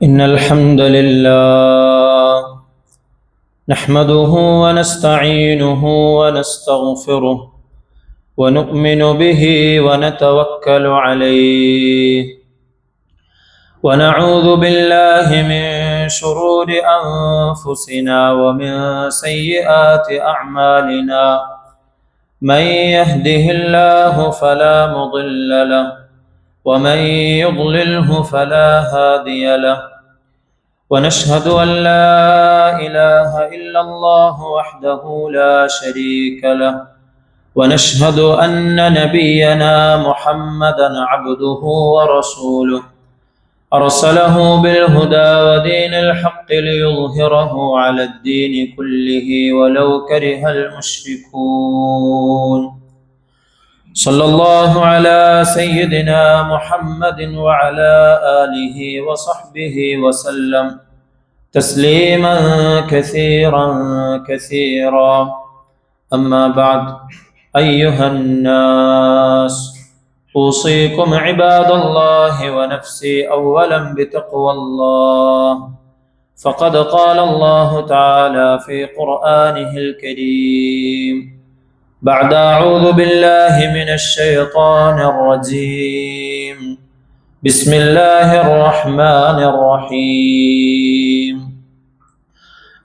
إن الحمد لله نحمده ونستعينه ونستغفره ونؤمن به ونتوكل عليه ونعوذ بالله من شرور أنفسنا ومن سيئات أعمالنا من يهده الله فلا مضل له ومن يضلله فلا هادي له ونشهد أن لا إله إلا الله وحده لا شريك له ونشهد أن نبينا محمدا عبده ورسوله أرسله بالهدى ودين الحق ليظهره على الدين كله ولو كره المشركون صلى الله على سيدنا محمد وعلى آله وصحبه وسلم تسليما كثيرا كثيرا أما بعد أيها الناس أوصيكم عباد الله ونفسي أولا بتقوى الله فقد قال الله تعالى في قرآنه الكريم بعد أعوذ بالله من الشيطان الرجيم بسم الله الرحمن الرحيم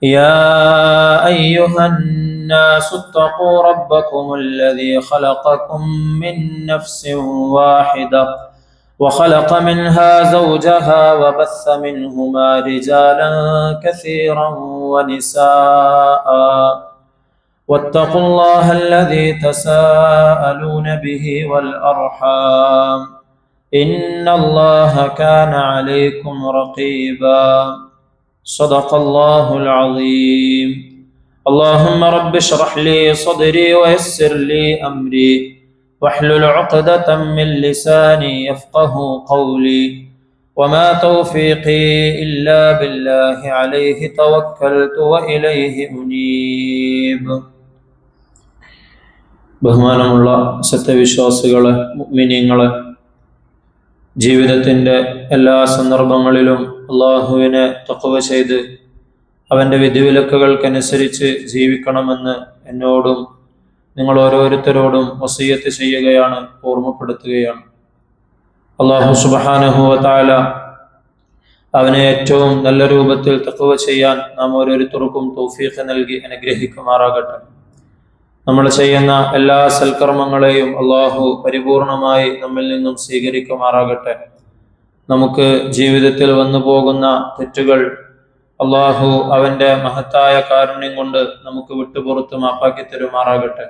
يا أيها الناس اتقوا ربكم الذي خلقكم من نفس واحدة وخلق منها زوجها وبث منهما رجالا كثيرا ونساء واتقوا الله الذي تساءلون به والأرحام إن الله كان عليكم رقيبا صدق الله العظيم اللهم رب اشرح لي صدري ويسر لي أمري واحلل عقدة من لساني يفقه قولي وما توفيقي إلا بالله عليه توكلت وإليه أنيب ബഹുമാനമുള്ള സത്യവിശ്വാസികളെ, മുഅ്മിനീങ്ങളെ, ജീവിതത്തിൻ്റെ എല്ലാ സന്ദർഭങ്ങളിലും അള്ളാഹുവിനെ തഖ്വ ചെയ്ത് അവൻ്റെ വിധിവിലക്കുകൾക്കനുസരിച്ച് ജീവിക്കണമെന്ന് എന്നോടും നിങ്ങൾ ഓരോരുത്തരോടും വസിയ്യത്ത് ചെയ്യുകയാണ്, ഓർമ്മപ്പെടുത്തുകയാണ്. അള്ളാഹു സുബ്ഹാനഹു വ തആല അവനെ ഏറ്റവും നല്ല രൂപത്തിൽ തഖ്വ ചെയ്യാൻ നാം ഓരോരുത്തർക്കും തൗഫീഖ് നൽകി അനുഗ്രഹിക്കുമാറാകട്ടെ. നമ്മൾ ചെയ്യുന്ന എല്ലാ സൽക്കർമ്മങ്ങളെയും അള്ളാഹു പരിപൂർണമായി നമ്മിൽ നിന്നും സ്വീകരിക്കുമാറാകട്ടെ. നമുക്ക് ജീവിതത്തിൽ വന്നു പോകുന്ന തെറ്റുകൾ അള്ളാഹു അവൻ്റെ മഹത്തായ കാരുണ്യം കൊണ്ട് നമുക്ക് വിട്ടുപുറത്ത് മാപ്പാക്കി തരുമാറാകട്ടെ.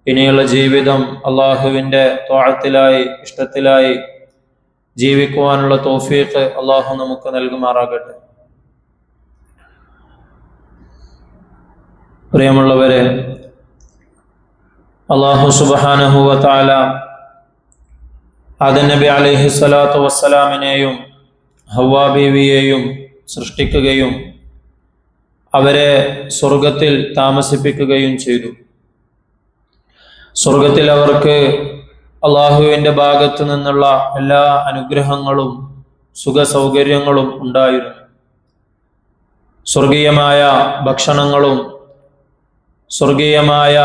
ഇനിയുള്ള ജീവിതം അള്ളാഹുവിൻ്റെ ത്വഅത്തിലായി, ഇഷ്ടത്തിലായി ജീവിക്കുവാനുള്ള തൗഫീഖ് അള്ളാഹു നമുക്ക് നൽകുമാറാകട്ടെ. പ്രിയമുള്ളവരെ, അള്ളാഹു സുബ്ഹാനഹു വ തആല ആദം നബി അലൈഹി സ്വലാത്തു വസ്സലാമിനെയും ഹവ്വാ ബീവിയെയും സൃഷ്ടിക്കുകയും അവരെ സ്വർഗത്തിൽ താമസിപ്പിക്കുകയും ചെയ്തു. സ്വർഗത്തിൽ അവർക്ക് അള്ളാഹുവിൻ്റെ ഭാഗത്തു നിന്നുള്ള എല്ലാ അനുഗ്രഹങ്ങളും സുഖ സൗകര്യങ്ങളും ഉണ്ടായിരുന്നു. സ്വർഗീയമായ ഭക്ഷണങ്ങളും സ്വർഗീയമായ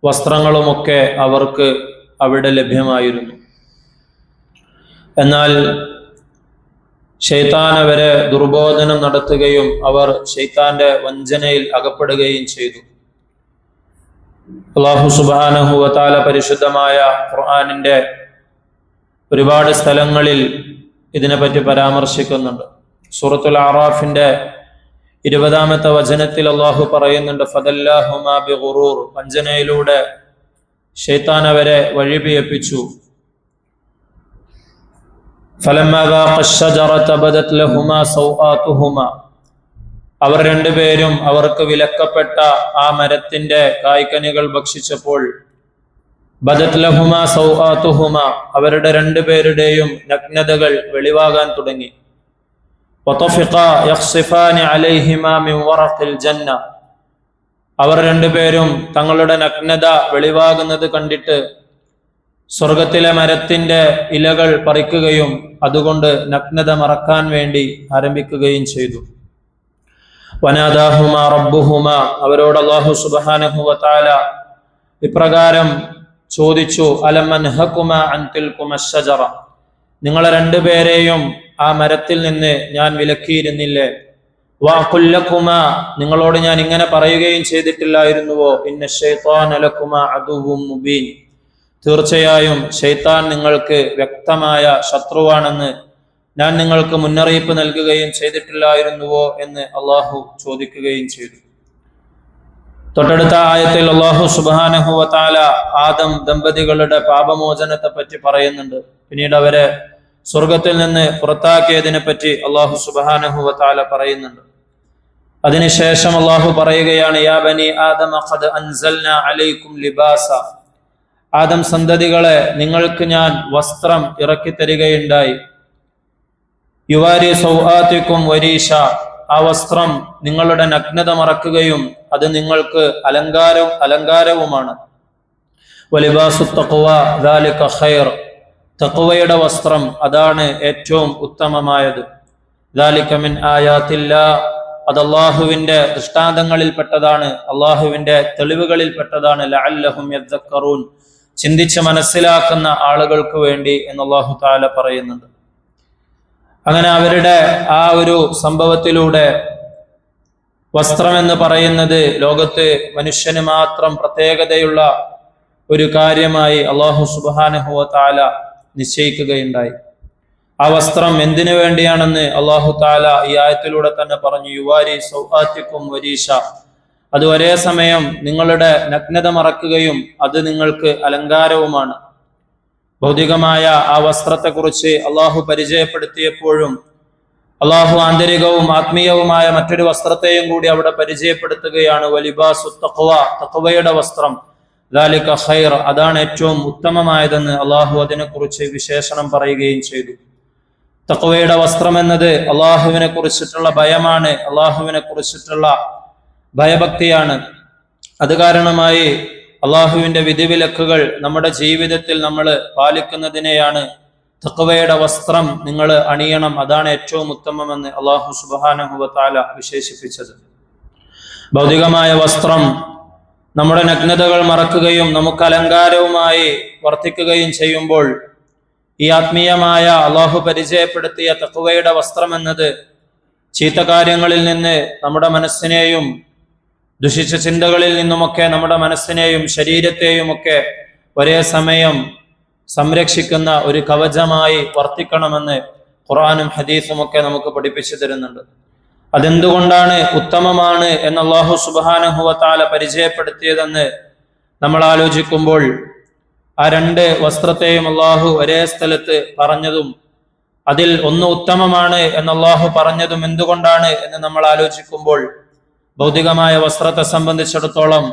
വസ്ത്രങ്ങളുമൊക്കെ അവർക്ക് അവിടെ ലഭ്യമായിരുന്നു. എന്നാൽ ശൈത്താൻ അവരെ ദുർബോധനം നടത്തുകയും അവർ ശൈത്താന്റെ വഞ്ചനയിൽ അകപ്പെടുകയും ചെയ്തു. അല്ലാഹു സുബ്ഹാനഹു വ തആല പരിശുദ്ധമായ ഖുർആനിന്റെ ഒരുപാട് സ്ഥലങ്ങളിൽ ഇതിനെപ്പറ്റി പരാമർശിക്കുന്നുണ്ട്. സൂറത്തുൽ അറാഫിന്റെ 20-ാമത്തെ വചനത്തിൽ അള്ളാഹു പറയുന്നുണ്ട്, ഫദല്ലാഹുമാ ബിഗുറൂർ, വഞ്ചനയിലൂടെ ശൈത്താൻ അവരെ വഴിപിഴപ്പിച്ചു. ഫലമ്മാ ദാഖ അശ്ശജറത ബദത് ലഹുമാ സൗആതുഹുമാ, അവർ രണ്ടുപേരും അവർക്ക് വിലക്കപ്പെട്ട ആ മരത്തിന്റെ കായ്കനികൾ ഭക്ഷിച്ചപ്പോൾ ബദത് ലഹുമാ സൗആതുഹുമാ, അവരുടെ രണ്ടുപേരുടെയും നഗ്നതകൾ വെളിവാകാൻ തുടങ്ങി. വതഫിഖാ യഖ്സിഫാനി അലൈഹിമാ മിൻ വറഖിൽ ജന്ന, അവർ രണ്ടുപേരും തങ്ങളുടെ നഗ്നത വെളിവാകുന്നത് കണ്ടിട്ട് സ്വർഗത്തിലെ മരത്തിന്റെ ഇലകൾ പറിക്കുകയും അതുകൊണ്ട് നഗ്നത മറക്കാൻ വേണ്ടി ആരംഭിക്കുകയും ചെയ്തു. വനാദാഹുമ റബ്ബുഹുമ, അവരോട് അല്ലാഹു സുബ്ഹാനഹു വ തആല ഇപ്രകാരം ചോദിച്ചു, അലം അൻഹകുമാ അൻ തിൽകുമ അശ്ശജറ, നിങ്ങളെ രണ്ടുപേരെയും ആ മരത്തിൽ നിന്ന് ഞാൻ വിലക്കിയിരുന്നില്ലേ? വഅഖുൽ ലകുമാ, നിങ്ങളോട് ഞാൻ ഇങ്ങനെ പറയുകയും ചെയ്തിട്ടില്ലായിരുന്നുവോ? ഇന്ന ശൈത്വാന ലകുമാ അദുവ്വും മുബീൻ, തീർച്ചയായും ശൈത്താൻ നിങ്ങൾക്ക് വ്യക്തമായ ശത്രുവാണെന്ന് ഞാൻ നിങ്ങൾക്ക് മുന്നറിയിപ്പ് നൽകുകയും ചെയ്തിട്ടില്ലായിരുന്നുവോ എന്ന് അള്ളാഹു ചോദിക്കുകയും ചെയ്തു. തൊട്ടടുത്ത ആയത്തിൽ അള്ളാഹു സുബ്ഹാനഹു വ തആല ആദം ദമ്പതികളുടെ പാപമോചനത്തെ പറ്റി പറയുന്നുണ്ട്. പിന്നീട് അവരെ സ്വർഗത്തിൽ നിന്ന് പുറത്താക്കിയതിനെ പറ്റി അള്ളാഹു സുബ്ഹാനഹു വ തആല പറയുന്നുണ്ട്. അതിനുശേഷം അള്ളാഹു പറയുകയാണ്, യാ ബനി ആദമ ഖദ് അൻസൽനാ അലൈക്കും ലിബാസ, ആദം സന്തതികളെ, നിങ്ങൾക്ക് ഞാൻ വസ്ത്രം ഇറക്കി തരികയുണ്ടായി. യുവാരി സൗആതിക്കും വരീഷ, ആ വസ്ത്രം നിങ്ങളുടെ നഗ്നത മറക്കുകയും അത് നിങ്ങൾക്ക് അലങ്കാരവുമാണ്. വലിബാസു തഖ്വ ദാലിക ഖൈർ, തഖ്വയുടെ വസ്ത്രം അതാണ് ഏറ്റവും ഉത്തമമായത്. ദാലിക മിൻ ആയാത്തില്ലാ, അത് അള്ളാഹുവിന്റെ ദൃഷ്ടാന്തങ്ങളിൽപ്പെട്ടതാണ്, അള്ളാഹുവിന്റെ തെളിവുകളിൽപ്പെട്ടതാണ്. ലഅല്ലഹും യദ്ദക്കറൂൻ, ചിന്തിച്ച് മനസ്സിലാക്കുന്ന ആളുകൾക്ക് വേണ്ടി എന്ന് അല്ലാഹു തആല പറയുന്നുണ്ട്. അങ്ങനെ അവരുടെ ആ ഒരു സംഭവത്തിലൂടെ വസ്ത്രം എന്ന് പറയുന്നത് ലോകത്ത് മനുഷ്യന് മാത്രം പ്രത്യേകതയുള്ള ഒരു കാര്യമായി അല്ലാഹു സുബ്ഹാനഹു വ തആല നിശ്ചയിക്കുകയുണ്ടായി. ആ വസ്ത്രം എന്തിനു വേണ്ടിയാണെന്ന് അല്ലാഹു തആല ഈ ആയത്തിലൂടെ തന്നെ പറഞ്ഞു. യുവാരി സൗആതിക്കും വരീഷ, അത് ഒരേ സമയം നിങ്ങളുടെ നഗ്നത മറക്കുകയും അത് നിങ്ങൾക്ക് അലങ്കാരവുമാണ്. ഭൗതികമായ ആ വസ്ത്രത്തെക്കുറിച്ച് അള്ളാഹു പരിചയപ്പെടുത്തിയപ്പോഴും അള്ളാഹു ആന്തരികവും ആത്മീയവുമായ മറ്റൊരു വസ്ത്രത്തെയും കൂടി അവിടെ പരിചയപ്പെടുത്തുകയാണ്. വലിബാസു തഖ്വ, തഖ്വയുടെ വസ്ത്രം, ദാലിക ഖൈർ, അതാണ് ഏറ്റവും ഉത്തമമായതെന്ന് അള്ളാഹു അതിനെക്കുറിച്ച് വിശേഷണം പറയുകയും ചെയ്തു. തഖ്വയുടെ വസ്ത്രം എന്നത് അള്ളാഹുവിനെ കുറിച്ചിട്ടുള്ള ഭയമാണ്, അള്ളാഹുവിനെ കുറിച്ചിട്ടുള്ള ഭയഭക്തിയാണ്. അത് കാരണമായി അള്ളാഹുവിന്റെ വിധിവിലക്കുകൾ നമ്മുടെ ജീവിതത്തിൽ നമ്മൾ പാലിക്കുന്നതിനെയാണ് തഖ്വയുടെ വസ്ത്രം നിങ്ങൾ അണിയണം, അതാണ് ഏറ്റവും ഉത്തമമെന്ന് അള്ളാഹു സുബ്ഹാനഹു വ തആല വിശേഷിപ്പിച്ചത്. ഭൗതികമായ വസ്ത്രം നമ്മുടെ നഗ്നതകൾ മറക്കുകയും നമുക്ക് അലങ്കാരവുമായി വർത്തിക്കുകയും ചെയ്യുമ്പോൾ ഈ ആത്മീയമായ അള്ളാഹു പരിചയപ്പെടുത്തിയ തഖ്വയുടെ വസ്ത്രം എന്നത് ചീത്ത കാര്യങ്ങളിൽ നിന്ന് നമ്മുടെ മനസ്സിനെയും ദുഷിച്ച ചിന്തകളിൽ നിന്നുമൊക്കെ നമ്മുടെ മനസ്സിനെയും ശരീരത്തെയും ഒക്കെ ഒരേ സമയം സംരക്ഷിക്കുന്ന ഒരു കവചമായി വർത്തിക്കണമെന്ന് ഖുർആനും ഹദീസും ഒക്കെ നമുക്ക് പഠിപ്പിച്ചു തരുന്നുണ്ട്. അതെന്തുകൊണ്ടാണ് ഉത്തമമാണ് എന്ന് അല്ലാഹു സുബ്ഹാനഹു വ തആല പരിചയപ്പെടുത്തിയതെന്ന് നമ്മൾ ആലോചിക്കുമ്പോൾ ആ രണ്ട് വസ്ത്രത്തെയും അല്ലാഹു ഒരേ സ്ഥലത്ത് പറഞ്ഞതും അതിൽ ഒന്ന് ഉത്തമമാണ് എന്ന് അല്ലാഹു പറഞ്ഞതും എന്തുകൊണ്ടാണ് എന്ന് നമ്മൾ ആലോചിക്കുമ്പോൾ ഭൗതികമായ വസ്ത്രത്തെ സംബന്ധിച്ചിടത്തോളം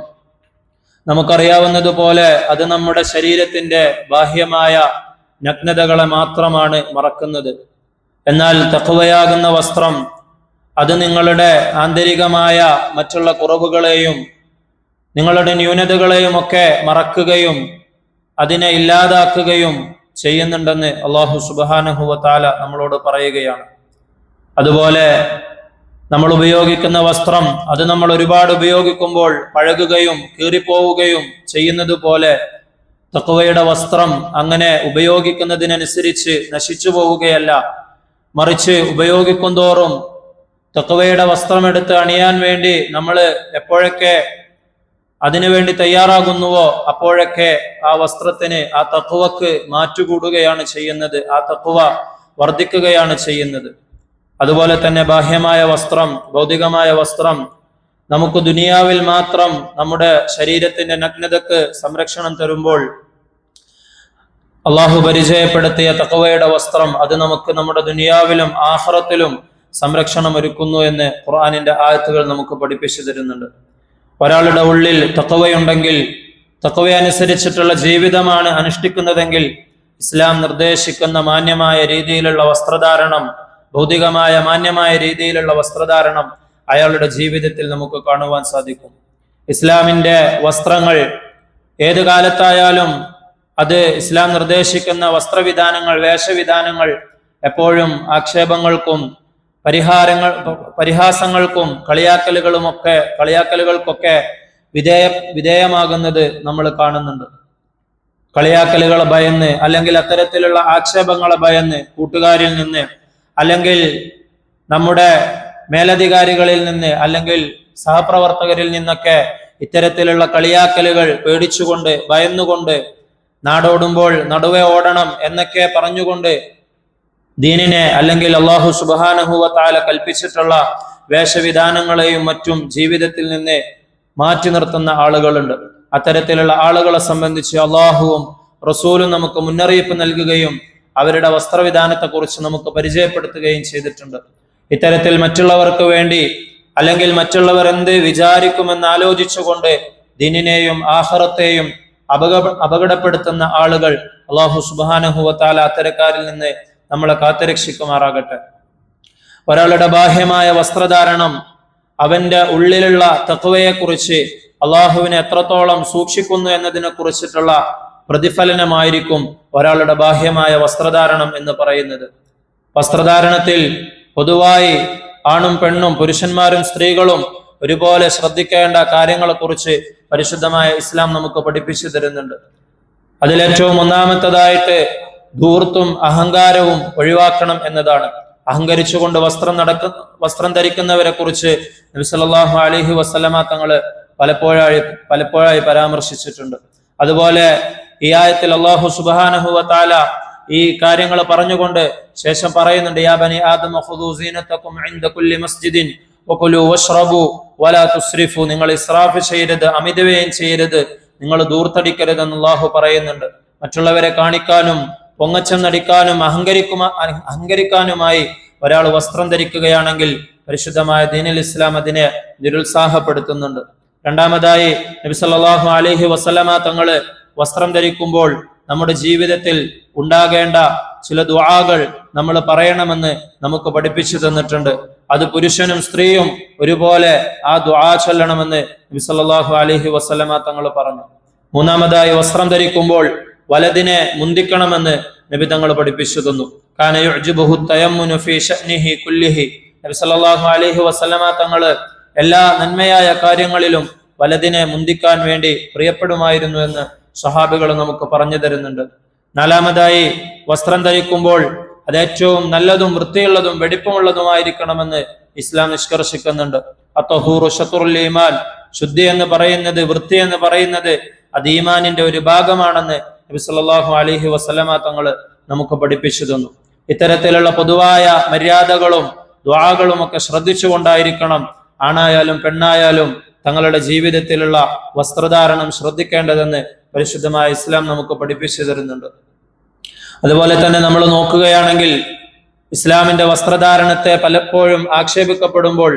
നമുക്കറിയാവുന്നതുപോലെ അത് നമ്മുടെ ശരീരത്തിന്റെ ബാഹ്യമായ നഗ്നതകളെ മാത്രമാണ് മറക്കുന്നത്. എന്നാൽ തഖ്വയാകുന്ന വസ്ത്രം അത് നിങ്ങളുടെ ആന്തരികമായ മറ്റുള്ള കുറവുകളെയും നിങ്ങളുടെ ന്യൂനതകളെയും ഒക്കെ മറക്കുകയും അതിനെ ഇല്ലാതാക്കുകയും ചെയ്യുന്നുണ്ടെന്ന് അല്ലാഹു സുബ്ഹാനഹു വ തആല നമ്മളോട് പറയുകയാണ്. അതുപോലെ നമ്മൾ ഉപയോഗിക്കുന്ന വസ്ത്രം അത് നമ്മൾ ഒരുപാട് ഉപയോഗിക്കുമ്പോൾ പഴകുകയും കീറിപ്പോവുകയും ചെയ്യുന്നത് പോലെ തഖ്വയുടെ വസ്ത്രം അങ്ങനെ ഉപയോഗിക്കുന്നതിനനുസരിച്ച് നശിച്ചു പോവുകയല്ല, മറിച്ച് ഉപയോഗിക്കും തോറും തഖ്വയുടെ വസ്ത്രമെടുത്ത് അണിയാൻ വേണ്ടി നമ്മൾ എപ്പോഴൊക്കെ അതിനുവേണ്ടി തയ്യാറാകുന്നുവോ അപ്പോഴൊക്കെ ആ വസ്ത്രത്തിന്, ആ തഖ്വക്ക് മാറ്റുകൂടുകയാണ് ചെയ്യുന്നത്, ആ തഖ്വ വർദ്ധിക്കുകയാണ് ചെയ്യുന്നത്. അതുപോലെ തന്നെ ബാഹ്യമായ വസ്ത്രം, ഭൗതികമായ വസ്ത്രം നമുക്ക് ദുനിയാവിൽ മാത്രം നമ്മുടെ ശരീരത്തിന്റെ നഗ്നതക്ക് സംരക്ഷണം തരുമ്പോൾ അള്ളാഹു പരിചയപ്പെടുത്തിയ തഖ്വയുടെ വസ്ത്രം അത് നമുക്ക് നമ്മുടെ ദുനിയാവിലും ആഖിറത്തിലും സംരക്ഷണം ഒരുക്കുന്നു എന്ന് ഖുർആനിന്റെ ആയത്തുകൾ നമുക്ക് പഠിപ്പിച്ചു തരുന്നുണ്ട്. ഒരാളുടെ ഉള്ളിൽ തഖ്വയുണ്ടെങ്കിൽ, തഖ്വ അനുസരിച്ചിട്ടുള്ള ജീവിതമാണ് അനുഷ്ഠിക്കുന്നതെങ്കിൽ ഇസ്ലാം നിർദ്ദേശിക്കുന്ന മാന്യമായ രീതിയിലുള്ള വസ്ത്രധാരണം, ഭൗതികമായ മാന്യമായ രീതിയിലുള്ള വസ്ത്രധാരണം അയാളുടെ ജീവിതത്തിൽ നമുക്ക് കാണുവാൻ സാധിക്കും. ഇസ്ലാമിന്റെ വസ്ത്രങ്ങൾ ഏത് കാലത്തായാലും അത് ഇസ്ലാം നിർദ്ദേശിക്കുന്ന വസ്ത്രവിധാനങ്ങൾ, വേഷവിധാനങ്ങൾ എപ്പോഴും ആക്ഷേപങ്ങൾക്കും പരിഹാസങ്ങൾക്കും കളിയാക്കലുകൾക്കൊക്കെ വിധേയമാകുന്നത് നമ്മൾ കാണുന്നുണ്ട്. കളിയാക്കലുകളെ ഭയന്ന്, അല്ലെങ്കിൽ അത്തരത്തിലുള്ള ആക്ഷേപങ്ങളെ ഭയന്ന് കൂട്ടുകാരിൽ നിന്ന്, അല്ലെങ്കിൽ നമ്മുടെ മേലധികാരികളിൽ നിന്ന്, അല്ലെങ്കിൽ സഹപ്രവർത്തകരിൽ നിന്നൊക്കെ ഇത്തരത്തിലുള്ള കളിയാക്കലുകൾ പേടിച്ചുകൊണ്ട്, ഭയന്നുകൊണ്ട്, നാടോടുമ്പോൾ നടുവേ ഓടണം എന്നൊക്കെ പറഞ്ഞുകൊണ്ട് ദീനിനെ, അല്ലെങ്കിൽ അല്ലാഹു സുബ്ഹാനഹു വ തആല കൽപ്പിച്ചിട്ടുള്ള വേഷവിധാനങ്ങളെയും മറ്റും ജീവിതത്തിൽ നിന്ന് മാറ്റി നിർത്തുന്ന ആളുകളുണ്ട്. അത്തരത്തിലുള്ള ആളുകളെ സംബന്ധിച്ച് അള്ളാഹുവും റസൂലും നമുക്ക് മുന്നറിയിപ്പ് നൽകുകയും അവരുടെ വസ്ത്രവിധാനത്തെക്കുറിച്ച് നമുക്ക് പരിചയപ്പെടുത്തുകയും ചെയ്തിട്ടുണ്ട്. ഇത്തരത്തിൽ മറ്റുള്ളവർക്ക് വേണ്ടി, അല്ലെങ്കിൽ മറ്റുള്ളവർ എന്ത് വിചാരിക്കുമെന്ന് ആലോചിച്ചുകൊണ്ട് ദീനിനെയും ആഖിറത്തെയും അപകടപ്പെടുത്തുന്ന ആളുകൾ, അല്ലാഹു സുബ്ഹാനഹു വ തആല അത്തരക്കാരിൽ നിന്ന് നമ്മളെ കാത്തുരക്ഷിക്കുമാറാകട്ടെ. ഒരാളുടെ ബാഹ്യമായ വസ്ത്രധാരണം അവന്റെ ഉള്ളിലുള്ള തഖ്വയെക്കുറിച്ച്, അള്ളാഹുവിനെ എത്രത്തോളം സൂക്ഷിക്കുന്നു എന്നതിനെ കുറിച്ചിട്ടുള്ള പ്രതിഫലനമായിരിക്കും ഒരാളുടെ ബാഹ്യമായ വസ്ത്രധാരണം എന്ന് പറയുന്നത്. വസ്ത്രധാരണത്തിൽ പൊതുവായി ആണും പെണ്ണും, പുരുഷന്മാരും സ്ത്രീകളും ഒരുപോലെ ശ്രദ്ധിക്കേണ്ട കാര്യങ്ങളെക്കുറിച്ച് പരിശുദ്ധമായ ഇസ്ലാം നമുക്ക് പഠിപ്പിച്ചു തരുന്നുണ്ട്. അതിലേറ്റവും ഒന്നാമത്തേതായിട്ട് ധൂർത്തും അഹങ്കാരവും ഒഴിവാക്കണം എന്നതാണ്. അഹങ്കരിച്ചുകൊണ്ട് വസ്ത്രം ധരിക്കുന്നവരെ കുറിച്ച് നബി സല്ലല്ലാഹു അലൈഹി വസല്ലമ തങ്ങൾ പലപ്പോഴായി പരാമർശിച്ചിട്ടുണ്ട്. അതുപോലെ ഈ ആയത്തിൽ അല്ലാഹു സുബ്ഹാനഹു വ തആല ഈ കാര്യങ്ങൾ പറഞ്ഞുകൊണ്ട് ശേഷം പറയുന്നുണ്ട്, യാ ബനി ആദമ ഖുദൂ സീനതകും ഇൻദ കുല്ലി മസ്ജിദിൻ വകുലൂ വശ്റബൂ വലാ തുസ്രിഫു. നിങ്ങൾ ഇസ്രാഫ് ചെയ്യരുത്, അമിതവ്യയം ചെയ്യരുത്, നിങ്ങൾ ധൂർത്തടിക്കരുത് എന്ന് അല്ലാഹു പറയുന്നുണ്ട്. മറ്റുള്ളവരെ കാണിക്കാനും പൊങ്ങച്ചം നടിക്കാനും അഹങ്കരിക്കാനുമായി ഒരാൾ വസ്ത്രം ധരിക്കുകയാണെങ്കിൽ പരിശുദ്ധമായ ദീനുൽ ഇസ്ലാം അതിനെ നിരുത്സാഹപ്പെടുത്തുന്നുണ്ട്. രണ്ടാമതായി നബി സല്ലല്ലാഹു അലൈഹി വസല്ലമ തങ്ങള് വസ്ത്രം ധരിക്കുമ്പോൾ നമ്മുടെ ജീവിതത്തിൽ ഉണ്ടാകേണ്ട ചില ദുആകൾ നമ്മൾ പറയണമെന്ന് നമുക്ക് പഠിപ്പിച്ചു തന്നിട്ടുണ്ട്. അത് പുരുഷനും സ്ത്രീയും ഒരുപോലെ ആ ദുആ ചൊല്ലണമെന്ന് നബി സല്ലല്ലാഹു അലൈഹി വസല്ലമ തങ്ങൾ പറഞ്ഞു. മൂന്നാമതായി വസ്ത്രം ധരിക്കുമ്പോൾ വലതിനെ മുന്തിക്കണമെന്ന് നബി തങ്ങൾ പഠിപ്പിച്ചു തന്നു. കാന യുഅ്ജിബുഹു തയമ്മുനു ഫീ ശഅനിഹി കുല്ലിഹി. നബി സല്ലല്ലാഹു അലൈഹി വസല്ലമ തങ്ങൾ എല്ലാ നന്മയായ കാര്യങ്ങളിലും വലതിനെ മുന്തിക്കാൻ വേണ്ടി പ്രിയപ്പെടുമായിരുന്നു എന്ന് സ്വഹാബികൾ നമുക്ക് പറഞ്ഞു തരുന്നുണ്ട്. നാലാമതായി വസ്ത്രം ധരിക്കുമ്പോൾ അത് ഏറ്റവും നല്ലതും വൃത്തിയുള്ളതും വെടിപ്പുമുള്ളതുമായിരിക്കണമെന്ന് ഇസ്ലാം നിഷ്കർഷിക്കുന്നുണ്ട്. അത്തഹൂറു ശത്റുൽ ഈമാൻ. ശുദ്ധി എന്ന് പറയുന്നത്, വൃത്തി എന്ന് പറയുന്നത് അത് ഈമാനിന്റെ ഒരു ഭാഗമാണെന്ന് നബി സല്ലല്ലാഹു അലൈഹി വസല്ലമ തങ്ങൾ നമുക്ക് പഠിപ്പിച്ചു തന്നു. ഇത്തരത്തിലുള്ള പൊതുവായ മര്യാദകളും ദുആകളും ഒക്കെ ശ്രദ്ധിച്ചുകൊണ്ടായിരിക്കണം ആണായാലും പെണ്ണായാലും തങ്ങളുടെ ജീവിതത്തിലുള്ള വസ്ത്രധാരണം ശ്രദ്ധിക്കേണ്ടതെന്ന് പരിശുദ്ധമായ ഇസ്ലാം നമുക്ക് പഠിപ്പിച്ചു തരുന്നുണ്ട്. അതുപോലെ തന്നെ നമ്മൾ നോക്കുകയാണെങ്കിൽ ഇസ്ലാമിന്റെ വസ്ത്രധാരണത്തെ പലപ്പോഴും ആക്ഷേപിക്കുമ്പോൾ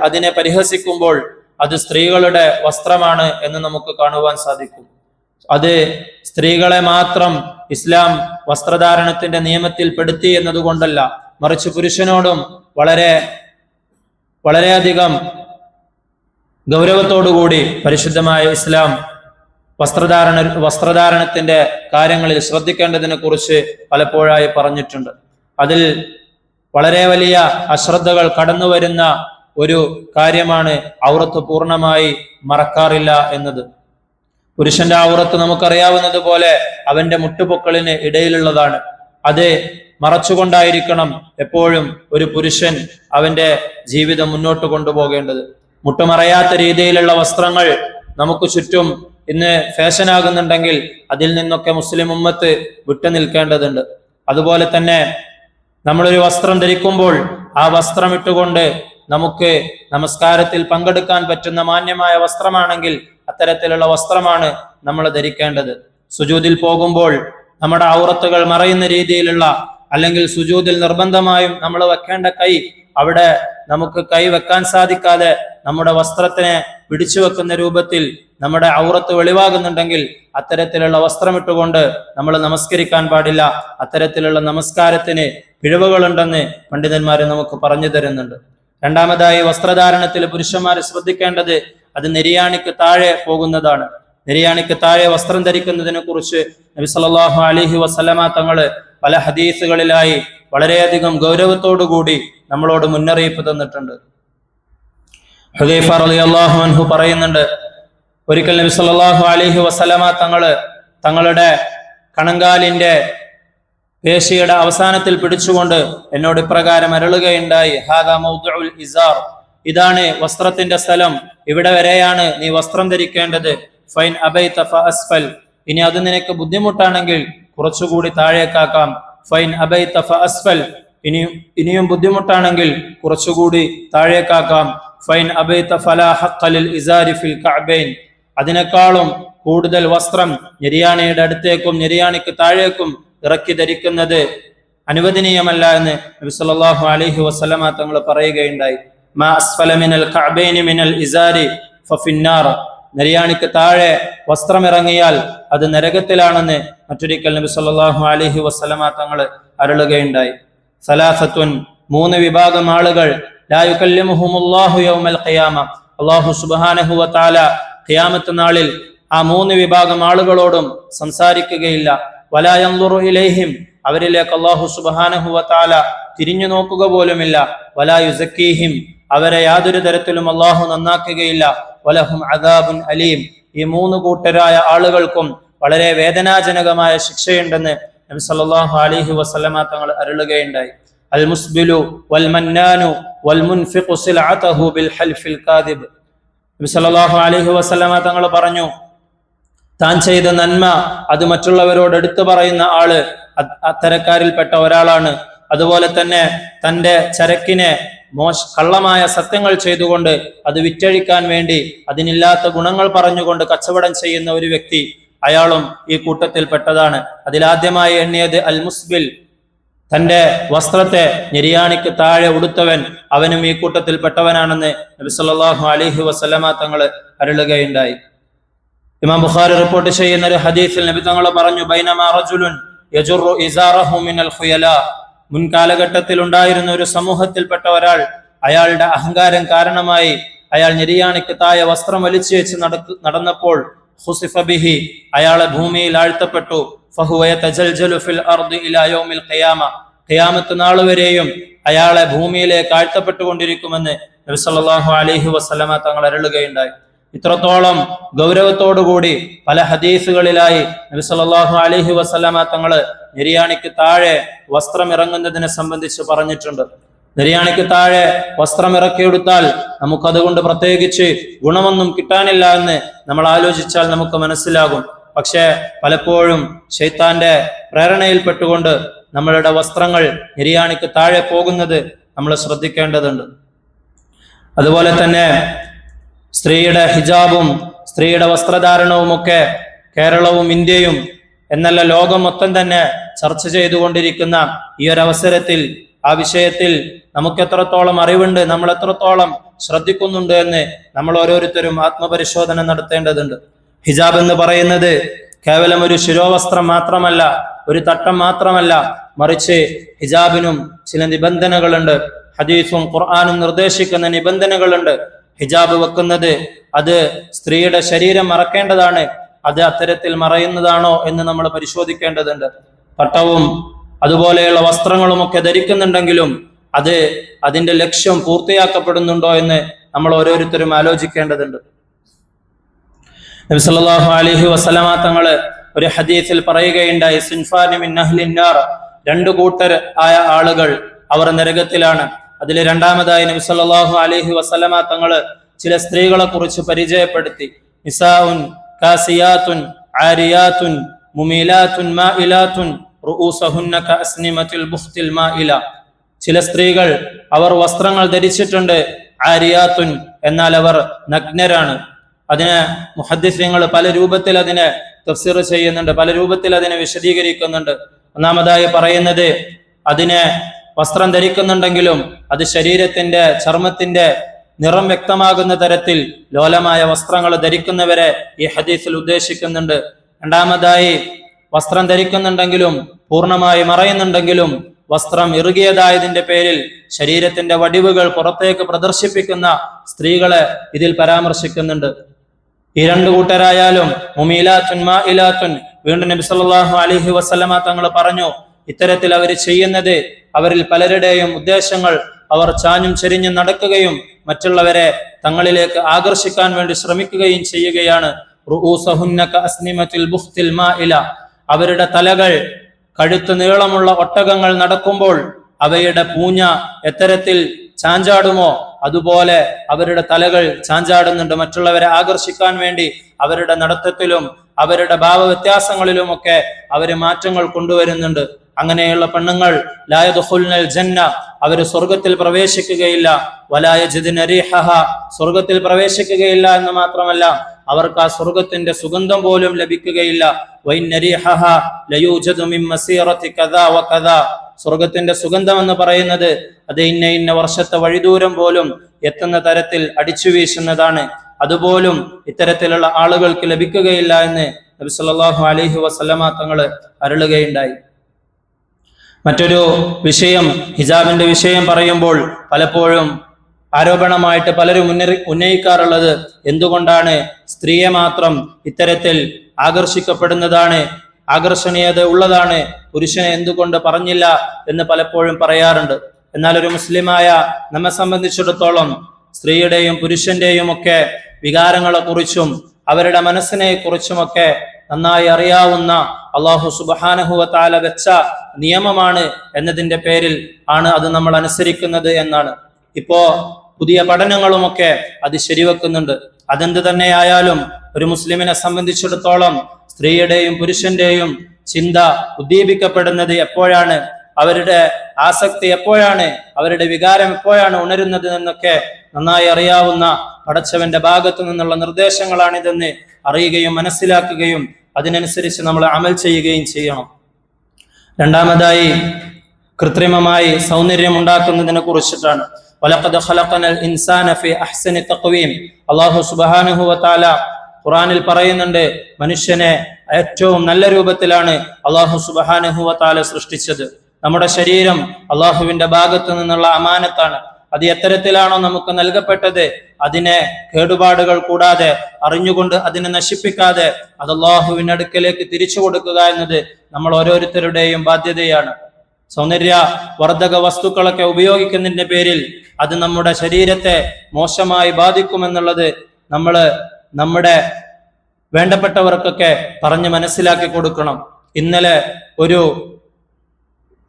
അതിനെ പരിഹസിക്കുമ്പോൾ അത് സ്ത്രീകളുടെ വസ്ത്രമാണ് എന്ന് നമുക്ക് കാണുവാൻ സാധിക്കും. അത് സ്ത്രീകളെ മാത്രം ഇസ്ലാം വസ്ത്രധാരണത്തിന്റെ നിയമത്തിൽ പെടുത്തി എന്നതുകൊണ്ടല്ല, മറിച്ച് പുരുഷനോടും വളരെയധികം ഗൗരവത്തോടുകൂടി പരിശുദ്ധമായ ഇസ്ലാം വസ്ത്രധാരണത്തിന്റെ കാര്യങ്ങളിൽ ശ്രദ്ധിക്കേണ്ടതിനെ കുറിച്ച് പലപ്പോഴായി പറഞ്ഞിട്ടുണ്ട്. അതിൽ വളരെ വലിയ അശ്രദ്ധകൾ കടന്നു വരുന്ന ഒരു കാര്യമാണ് ഔറത്ത് പൂർണ്ണമായി മറക്കാറില്ല എന്നത്. പുരുഷന്റെ ഔറത്ത് നമുക്കറിയാവുന്നത് പോലെ അവന്റെ മുട്ടുപൊക്കളിന് ഇടയിലുള്ളതാണ്. അത് മറച്ചുകൊണ്ടായിരിക്കണം എപ്പോഴും ഒരു പുരുഷൻ അവന്റെ ജീവിതം മുന്നോട്ട് കൊണ്ടുപോകേണ്ടത്. മുട്ടുമറയാത്ത രീതിയിലുള്ള വസ്ത്രങ്ങൾ നമുക്ക് ചുറ്റും ഇന്ന് ഫാഷനാകുന്നുണ്ടെങ്കിൽ അതിൽ നിന്നൊക്കെ മുസ്ലിം ഉമ്മത്ത് വിട്ടു നിൽക്കേണ്ടതുണ്ട്. അതുപോലെ തന്നെ നമ്മളൊരു വസ്ത്രം ധരിക്കുമ്പോൾ ആ വസ്ത്രം ഇട്ടുകൊണ്ട് നമുക്ക് നമസ്കാരത്തിൽ പങ്കെടുക്കാൻ പറ്റുന്ന മാന്യമായ വസ്ത്രമാണെങ്കിൽ അത്തരത്തിലുള്ള വസ്ത്രമാണ് നമ്മൾ ധരിക്കേണ്ടത്. സുജൂദിൽ പോകുമ്പോൾ നമ്മുടെ ഔറത്തുകൾ മറയുന്ന രീതിയിലുള്ള, അല്ലെങ്കിൽ സുജൂദിൽ നിർബന്ധമായും നമ്മൾ വെക്കേണ്ട കൈ അവിടെ നമുക്ക് കൈ വെക്കാൻ സാധിക്കാതെ നമ്മുടെ വസ്ത്രത്തിനെ പിടിച്ചു വെക്കുന്ന രൂപത്തിൽ നമ്മുടെ ഔറത്ത് വെളിവാകുന്നുണ്ടെങ്കിൽ അത്തരത്തിലുള്ള വസ്ത്രമിട്ടുകൊണ്ട് നമ്മൾ നമസ്കരിക്കാൻ പാടില്ല. അത്തരത്തിലുള്ള നമസ്കാരത്തിന് പിഴവുകളുണ്ടെന്ന് പണ്ഡിതന്മാര് നമുക്ക് പറഞ്ഞു തരുന്നുണ്ട്. രണ്ടാമതായി വസ്ത്രധാരണത്തിൽ പുരുഷന്മാർ ശ്രദ്ധിക്കേണ്ടത് അത് നെരിയാണിക്ക് താഴെ പോകുന്നതാണ്. നിര്യാണിക്ക് താഴെ വസ്ത്രം ധരിക്കുന്നതിനെ കുറിച്ച് നബി സല്ലല്ലാഹു അലൈഹി വസല്ലമ തങ്ങള് പല ഹദീസുകളിലായി വളരെയധികം ഗൗരവത്തോടുകൂടി നമ്മളോട് മുന്നറിയിപ്പ് തന്നിട്ടുണ്ട്. ഹുദൈഫ റളിയല്ലാഹു അൻഹു പറയുന്നുണ്ട്, ഒരിക്കൽ നബി സല്ലല്ലാഹു അലൈഹി വസല്ലമ തങ്ങളുടെ കണങ്കാലിന്റെ പേശിയുടെ അവസാനത്തിൽ പിടിച്ചുകൊണ്ട് എന്നോട് ഇപ്രകാരം അരുളുകയുണ്ടായി, ഹാദാ മൗദിഉൽ ഇസാർ, ഇതാണ് വസ്ത്രത്തിന്റെ സ്ഥലം, ഇവിടെ വരെയാണ് നീ വസ്ത്രം ധരിക്കേണ്ടത്. ഫൈൻ അബൈത ഫഅസ്ഫൽ, ഇനി അത് നിനക്ക് ബുദ്ധിമുട്ടാണെങ്കിൽ കുറച്ചുകൂടി താഴേക്കാക്കാം. ഫൈൻ അബൈത ഫഅസ്ഫൽ, ഇനിയും ബുദ്ധിമുട്ടാണെങ്കിൽ കുറച്ചുകൂടി താഴേക്കാക്കാം. ഫൈൻ അബൈത ഫലാ ഹഖ്ഖ ലിൽ ഇസാരി ഫിൽ കഅബൈൻ, അതിനേക്കാളും കൂടുതൽ വസ്ത്രം ഞെരിയാണിയുടെ അടുത്തേക്കും ഞെരിയാണിക്ക് താഴേക്കും ഇറക്കി ധരിക്കുന്നത് അനുവദനീയമല്ല എന്ന് നബി സല്ലല്ലാഹു അലൈഹി വസല്ലമ തങ്ങൾ പറയുകയുണ്ടായി. മാ അസ്ഫല മിനൽ കഅബൈനി മിനൽ ഇസാരി ഫഫിന്നാർ, നെരിയാണിക്ക് താഴെ വസ്ത്രം ഇറങ്ങിയാൽ അത് നരകത്തിലാണെന്ന് മറ്റൊരിക്കൽ നബി സല്ലല്ലാഹു അലൈഹി വസല്ലമ തങ്ങൾ അരുളുകയുണ്ടായി. സലാസത്തുൻ, 3 വിഭാഗം ആളുകൾ, ലാ യുകല്ലിമുഹുമുല്ലാഹു യൗമൽ ഖിയാമ, അല്ലാഹു സുബ്ഹാനഹു വ തആല ഖിയാമത്ത് നാളിൽ ആ 3 വിഭാഗം ആളുകളോടും സംസാരിക്കുകയില്ല. വലാ യൻദുറു ഇലൈഹിം, അവരിലേക്ക് അല്ലാഹു സുബ്ഹാനഹു വ തആല തിരിഞ്ഞു നോക്കുക പോലുമില്ല. വലാ യുസക്കീഹിം, അവരെ യാതൊരു തരത്തിലും അല്ലാഹു നന്നാക്കുകയില്ല. വലഹും അദാബുൻ അലീം, ഈ 3 കൂട്ടരായ ആളുകൾക്കും വളരെ വേദനാജനകമായ ശിക്ഷയുണ്ടെന്ന് നബി സല്ലല്ലാഹു അലൈഹി വസല്ലമ തങ്ങൾ അരുളുകയുണ്ടായി. അൽ മുസ്ബിലു വൽ മന്നാനു വൽ മുൻഫിഖു സിൽഅതഹു ബിൽ ഹൽഫിൽ കാദിബ്, നബി സല്ലല്ലാഹു അലൈഹി വസല്ലമ തങ്ങൾ പറഞ്ഞു, താൻ ചെയ്ത നന്മ അത് മറ്റുള്ളവരോട് എടുത്തു പറയുന്ന ആള് അത്തരക്കാരിൽപ്പെട്ട ഒരാളാണ്. അതുപോലെ തന്നെ തന്റെ ചരക്കിനെ കള്ളമായ സത്യങ്ങൾ ചെയ്തുകൊണ്ട് അത് വിറ്റഴിക്കാൻ വേണ്ടി അതിനില്ലാത്ത ഗുണങ്ങൾ പറഞ്ഞുകൊണ്ട് കച്ചവടം ചെയ്യുന്ന ഒരു വ്യക്തി, അയാളും ഈ കൂട്ടത്തിൽ പെട്ടതാണ്. അതിലാദ്യമായി എണ്ണിയത് അൽ മുസ്ബിൽ, തന്റെ വസ്ത്രത്തെ ഞെരിയാണിക്ക് താഴെ ഉടുത്തവൻ, അവനും ഈ കൂട്ടത്തിൽ പെട്ടവനാണെന്ന് നബി സല്ലല്ലാഹു അലൈഹി വസല്ലമ തങ്ങൾ അരുളുകയുണ്ടായി. ഇമാം ബുഖാരി റിപ്പോർട്ട് ചെയ്യുന്ന ഒരു ഹദീസിൽ നബി തങ്ങൾ പറഞ്ഞു, ബൈനമാ റജുലുൻ യജുറു ഇസാറഹു മിനൽ ഖുയലാ, മുൻകാലഘട്ടത്തിൽ ഉണ്ടായിരുന്ന ഒരു സമൂഹത്തിൽപ്പെട്ട ഒരാൾ, അയാളുടെ അഹങ്കാരം കാരണമായി അയാൾ ഞെരിയാണിക്ക് താഴെ വസ്ത്രം വലിച്ചു വെച്ച് നടന്നപ്പോൾ ഖുസിഫ ബിഹി, അയാളെ ഭൂമിയിൽ ആഴ്ത്തപ്പെട്ടു. ഫഹുവ യതജൽജലു ഫിൽ അർദി ഇലാ യൗമിൽ ഖിയാമ, ഖിയാമത്ത് നാൾ വരെയും അയാളെ ഭൂമിയിലേക്ക് ആഴ്ത്തപ്പെട്ടുകൊണ്ടിരിക്കുമെന്ന് നബി സല്ലല്ലാഹു അലൈഹി വസല്ലമ തങ്ങൾ അരുളുകയുണ്ടായി. ഇത്രത്തോളം ഗൗരവത്തോടുകൂടി പല ഹദീസുകളിലായി നബി സല്ലല്ലാഹു അലൈഹി വസല്ലമ തങ്ങൾ നെരിയാണിക്ക് താഴെ വസ്ത്രം ഇറങ്ങുന്നതിനെ സംബന്ധിച്ച് പറഞ്ഞിട്ടുണ്ട്. നെരിയാണിക്ക് താഴെ വസ്ത്രം ഇറക്കിയെടുത്താൽ നമുക്കതുകൊണ്ട് പ്രത്യേകിച്ച് ഗുണമൊന്നും കിട്ടാനില്ല എന്ന് നമ്മൾ ആലോചിച്ചാൽ നമുക്ക് മനസ്സിലാകും. പക്ഷേ പലപ്പോഴും ശൈത്താന്റെ പ്രേരണയിൽപ്പെട്ടുകൊണ്ട് നമ്മളുടെ വസ്ത്രങ്ങൾ നെരിയാണിക്ക് താഴെ പോകുന്നത് നമ്മൾ ശ്രദ്ധിക്കേണ്ടതുണ്ട്. അതുപോലെ തന്നെ സ്ത്രീയുടെ ഹിജാബും സ്ത്രീയുടെ വസ്ത്രധാരണവുമൊക്കെ കേരളവും ഇന്ത്യയും എന്നല്ല ലോകം മൊത്തം തന്നെ ചർച്ച ചെയ്തുകൊണ്ടിരിക്കുന്ന ഈ ഒരു അവസരത്തിൽ ആ വിഷയത്തിൽ നമുക്ക് എത്രത്തോളം അറിവുണ്ട്, നമ്മൾ എത്രത്തോളം ശ്രദ്ധിക്കുന്നുണ്ട് എന്ന് നമ്മൾ ഓരോരുത്തരും ആത്മപരിശോധന നടത്തേണ്ടതുണ്ട്. ഹിജാബ് എന്ന് പറയുന്നത് കേവലം ഒരു ശിരോവസ്ത്രം മാത്രമല്ല, ഒരു തട്ടം മാത്രമല്ല, മറിച്ച് ഹിജാബിനും ചില നിബന്ധനകളുണ്ട്. ഹദീസും ഖുർആനും നിർദ്ദേശിക്കുന്ന നിബന്ധനകളുണ്ട്. ഹിജാബ് വെക്കുന്നത് അത് സ്ത്രീയുടെ ശരീരം മറക്കേണ്ടതാണ്, അത് അത്തരത്തിൽ മറയുന്നതാണോ എന്ന് നമ്മൾ പരിശോധിക്കേണ്ടതുണ്ട്. തട്ടവും അതുപോലെയുള്ള വസ്ത്രങ്ങളുമൊക്കെ ധരിക്കുന്നുണ്ടെങ്കിലും അത് അതിന്റെ ലക്ഷ്യം പൂർത്തിയാക്കപ്പെടുന്നുണ്ടോ എന്ന് നമ്മൾ ഓരോരുത്തരും ആലോചിക്കേണ്ടതുണ്ട്. നബി സല്ലല്ലാഹു അലൈഹി വസല്ലമ തങ്ങൾ ഒരു ഹദീസിൽ പറയുകയുണ്ടായി, സിൻഫാനി മിൻ അഹ്ലിൻ നാർ, 2 കൂട്ടർ ആയ ആളുകൾ അവർ നരകത്തിലാണ്. അതിൽ രണ്ടാമതായി നബി സല്ലല്ലാഹു അലൈഹി വസല്ലമ തങ്ങൾ ചില സ്ത്രീകളെ കുറിച്ച് പരിചയപ്പെടുത്തി. നിസാഉൻ കാസിയാത്തുൻ ആരിയാത്തുൻ മുമീലാത്തുൻ മാഇലാത്തുൻ റൂസഹുന്ന കഅസ്നിമത്തിൽ ബുഖ്തിൽ മാഇല, ചില സ്ത്രീകൾ അവർ വസ്ത്രങ്ങൾ ധരിച്ചിട്ടുണ്ട്, ആരിയാത്തുൻ എന്നാൽ അവർ നഗ്നരാണ്. അതിനെ മുഹദ്ദിസീങ്ങൾ പല രൂപത്തിൽ അതിനെ തഫ്സീർ ചെയ്യുന്നുണ്ട്, പല രൂപത്തിൽ അതിനെ വിശദീകരിക്കുന്നുണ്ട്. ഒന്നാമതായി പറയുന്നത്, അതിനെ വസ്ത്രം ധരിക്കുന്നുണ്ടെങ്കിലും അത് ശരീരത്തിന്റെ ചർമ്മത്തിന്റെ നിറം വ്യക്തമാകുന്ന തരത്തിൽ ലോലമായ വസ്ത്രങ്ങൾ ധരിക്കുന്നവരെ ഈ ഹദീസിൽ ഉദ്ദേശിക്കുന്നുണ്ട്. രണ്ടാമതായി, വസ്ത്രം ധരിക്കുന്നുണ്ടെങ്കിലും പൂർണ്ണമായി മറയുന്നുണ്ടെങ്കിലും വസ്ത്രം ഇറുകിയതായതിന്റെ പേരിൽ ശരീരത്തിന്റെ വടിവുകൾ പുറത്തേക്ക് പ്രദർശിപ്പിക്കുന്ന സ്ത്രീകളെ ഇതിൽ പരാമർശിക്കുന്നുണ്ട്. ഈ രണ്ടു കൂട്ടരായാലും മുമീലാത്തുൻ മാഇലാത്തുൻ, വീണ്ടും നബി സല്ലല്ലാഹു അലൈഹി വസല്ലമ തങ്ങൾ പറഞ്ഞു, ഇത്തരത്തിൽ അവർ ചെയ്യുന്നത് അവരിൽ പലരുടെയും ഉദ്ദേശങ്ങൾ അവർ ചാഞ്ഞും ചെരിഞ്ഞും നടക്കുകയും മറ്റുള്ളവരെ തങ്ങളിലേക്ക് ആകർഷിക്കാൻ വേണ്ടി ശ്രമിക്കുകയും ചെയ്യുകയാണ്. റൂസഹുന്ന കഅസ്നിമത്തിൽ ബുഖ്തിൽ മാഇല, അവരുടെ തലകൾ കഴുത്ത് നീളമുള്ള ഒട്ടകങ്ങൾ നടക്കുമ്പോൾ അവയുടെ പൂഞ്ഞ എത്തരത്തിൽ ചാഞ്ചാടുമോ അതുപോലെ അവരുടെ തലകൾ ചാഞ്ചാടുന്നുണ്ട്. മറ്റുള്ളവരെ ആകർഷിക്കാൻ വേണ്ടി അവരുടെ നടത്തത്തിലും അവരുടെ ഭാവവ്യത്യാസങ്ങളിലുമൊക്കെ അവര് മാറ്റങ്ങൾ കൊണ്ടുവരുന്നുണ്ട്. അങ്ങനെയുള്ള പെണ്ണുങ്ങൾ ലാ യദ്ഖുൽനൽ ജന്ന, അവര് സ്വർഗത്തിൽ പ്രവേശിക്കുകയില്ല. വലാ യജിദ്ന റീഹഹ, സ്വർഗത്തിൽ പ്രവേശിക്കുകയില്ല എന്ന് മാത്രമല്ല അവർക്ക് ആ സ്വർഗത്തിന്റെ സുഗന്ധം പോലും ലഭിക്കുകയില്ല. വഇന്ന റീഹഹ ലയൂജദു മിൻ മസീറതി കദാ വകദാ, സ്വർഗത്തിന്റെ സുഗന്ധം എന്ന് പറയുന്നത് അത് ഇന്ന വർഷത്തെ വഴിദൂരം പോലും എത്തുന്ന തരത്തിൽ അടിച്ചു വീശുന്നതാണ്. അതുപോലും ഇത്തരത്തിലുള്ള ആളുകൾക്ക് ലഭിക്കുകയില്ല എന്ന് നബി സല്ലല്ലാഹു അലൈഹി വസല്ലമ തങ്ങൾ അരുളുകയുണ്ടായി. മറ്റൊരു വിഷയം, ഹിജാബിന്റെ വിഷയം പറയുമ്പോൾ പലപ്പോഴും ആരോപണമായിട്ട് പലരും ഉന്നയിക്കാറുള്ളത്, എന്തുകൊണ്ടാണ് സ്ത്രീയെ മാത്രം ഇത്തരത്തിൽ ആകർഷിക്കപ്പെടുന്നതാണ്, ആകർഷണീയത ഉള്ളതാണ്, പുരുഷനെ എന്തുകൊണ്ട് പറഞ്ഞില്ല എന്ന് പലപ്പോഴും പറയാറുണ്ട്. എന്നാൽ ഒരു മുസ്ലിമായ നമ്മെ സംബന്ധിച്ചിടത്തോളം സ്ത്രീയുടെയും പുരുഷന്റെയും ഒക്കെ വികാരങ്ങളെ കുറിച്ചും അവരുടെ മനസ്സിനെ കുറിച്ചുമൊക്കെ നന്നായി അറിയാവുന്ന അല്ലാഹു സുബ്ഹാനഹു വ തആല വെച്ച നിയമമാണ് എന്നതിന്റെ പേരിൽ ആണ് അത് നമ്മൾ അനുസരിക്കുന്നത് എന്നാണ്. ഇപ്പോ പുതിയ പഠനങ്ങളുമൊക്കെ അത് ശരിവെക്കുന്നുണ്ട്. അതെന്ത് തന്നെയായാലും ഒരു മുസ്ലിമിനെ സംബന്ധിച്ചിടത്തോളം സ്ത്രീയുടെയും പുരുഷന്റെയും ചിന്ത ഉദ്ദീപിക്കപ്പെടുന്നത് എപ്പോഴാണ്, അവരുടെ ആസക്തി എപ്പോഴാണ്, അവരുടെ വികാരം എപ്പോഴാണ് ഉണരുന്നത് എന്നൊക്കെ നന്നായി അറിയാവുന്ന പടച്ചവന്റെ ഭാഗത്തു നിന്നുള്ള നിർദ്ദേശങ്ങളാണിതെന്ന് അറിയുകയും മനസ്സിലാക്കുകയും അതിനനുസരിച്ച് നമ്മൾ അമൽ ചെയ്യുകയും ചെയ്യണം. രണ്ടാമതായി കൃത്രിമമായി സൗന്ദര്യം ഉണ്ടാക്കുന്നതിനെ കുറിച്ചിട്ടാണ്. വലഖദ് ഖലഖനൽ ഇൻസാന ഫീ അഹ്സനി തഖ്വീം, അല്ലാഹു സുബ്ഹാനഹു വ തആല ഖുർആനിൽ പറയുന്നുണ്ട്, മനുഷ്യനെ ഏറ്റവും നല്ല രൂപത്തിലാണ് അല്ലാഹു സുബ്ഹാനഹു വ തആല സൃഷ്ടിച്ചത്. നമ്മുടെ ശരീരം അല്ലാഹുവിന്റെ ഭാഗത്തു നിന്നുള്ള അമാനത്താണ്. അത് എത്തരത്തിലാണോ നമുക്ക് നൽകപ്പെട്ടത് അതിനെ കേടുപാടുകൾ കൂടാതെ അറിഞ്ഞുകൊണ്ട് അതിനെ നശിപ്പിക്കാതെ അത് അല്ലാഹുവിന്റെ അടുക്കലേക്ക് തിരിച്ചു കൊടുക്കുക എന്നത് നമ്മൾ ഓരോരുത്തരുടെയും ബാധ്യതയാണ്. സൗന്ദര്യ വർദ്ധക വസ്തുക്കളൊക്കെ ഉപയോഗിക്കുന്നതിന്റെ പേരിൽ അത് നമ്മുടെ ശരീരത്തെ മോശമായി ബാധിക്കുമെന്നുള്ളത് നമ്മുടെ വേണ്ടപ്പെട്ടവർക്കൊക്കെ പറഞ്ഞ് മനസ്സിലാക്കി കൊടുക്കണം. ഇന്നലെ ഒരു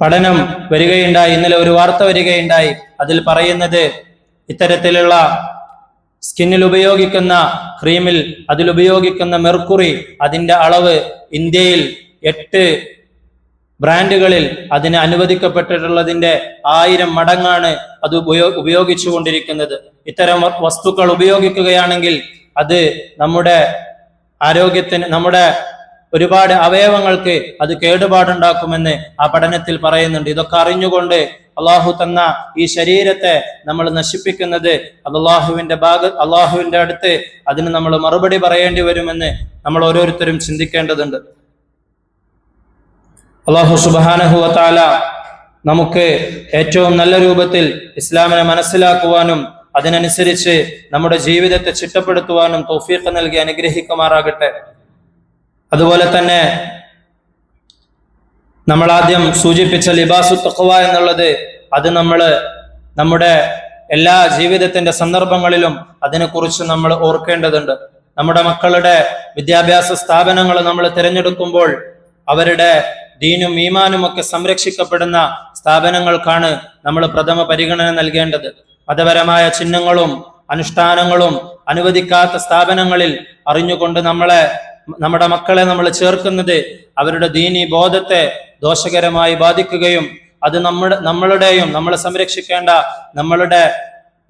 പഠനം വരികയുണ്ടായി, ഇന്നലെ ഒരു വാർത്ത വരികയുണ്ടായി. അതിൽ പറയുന്നത് ഇത്തരത്തിലുള്ള സ്കിന്നിൽ ഉപയോഗിക്കുന്ന ക്രീമിൽ അതിലുപയോഗിക്കുന്ന മെർക്കുറി അതിന്റെ അളവ് ഇന്ത്യയിൽ 8 ബ്രാൻഡുകളിൽ അതിന് അനുവദിക്കപ്പെട്ടിട്ടുള്ളതിന്റെ 1000 മടങ്ങാണ് അത് ഉപയോഗിച്ചു കൊണ്ടിരിക്കുന്നത്. ഇത്തരം വസ്തുക്കൾ ഉപയോഗിക്കുകയാണെങ്കിൽ അത് നമ്മുടെ ആരോഗ്യത്തിന്, നമ്മുടെ ഒരുപാട് അവയവങ്ങൾക്ക് അത് കേടുപാടുണ്ടാക്കുമെന്ന് ആ പഠനത്തിൽ പറയുന്നുണ്ട്. ഇതൊക്കെ അറിഞ്ഞുകൊണ്ട് അള്ളാഹു തന്ന ഈ ശരീരത്തെ നമ്മൾ നശിപ്പിക്കുന്നത് അള്ളാഹുവിന്റെ അടുത്ത് അതിന് നമ്മൾ മറുപടി പറയേണ്ടി വരുമെന്ന് നമ്മൾ ഓരോരുത്തരും ചിന്തിക്കേണ്ടതുണ്ട്. അള്ളാഹു സുബ്ഹാനഹു വ തആല നമുക്ക് ഏറ്റവും നല്ല രൂപത്തിൽ ഇസ്ലാമിനെ മനസ്സിലാക്കുവാനും അതിനനുസരിച്ച് നമ്മുടെ ജീവിതത്തെ ചിട്ടപ്പെടുത്തുവാനും തൗഫീഖ് നൽകി അനുഗ്രഹിക്കുമാറാകട്ടെ. അതുപോലെ തന്നെ നമ്മൾ ആദ്യം സൂചിപ്പിച്ച ലിബാസു തഖ്വ എന്നുള്ളത് അത് നമ്മുടെ എല്ലാ ജീവിതത്തിന്റെ സന്ദർഭങ്ങളിലും അതിനെക്കുറിച്ച് നമ്മൾ ഓർക്കേണ്ടതുണ്ട്. നമ്മുടെ മക്കളുടെ വിദ്യാഭ്യാസ സ്ഥാപനങ്ങൾ നമ്മൾ തിരഞ്ഞെടുക്കുമ്പോൾ അവരുടെ ദീനും ഈമാനും ഒക്കെ സംരക്ഷിക്കപ്പെടുന്ന സ്ഥാപനങ്ങൾക്കാണ് നമ്മൾ പ്രഥമ പരിഗണന നൽകേണ്ടത്. മതപരമായ ചിഹ്നങ്ങളും അനുഷ്ഠാനങ്ങളും അനുവദിക്കാത്ത സ്ഥാപനങ്ങളിൽ അറിഞ്ഞുകൊണ്ട് നമ്മുടെ മക്കളെ നമ്മൾ ചേർക്കുന്നത് അവരുടെ ദീനി ബോധത്തെ ദോഷകരമായി ബാധിക്കുകയും അത് നമ്മളുടെയും നമ്മളെ സംരക്ഷിക്കേണ്ട നമ്മളുടെ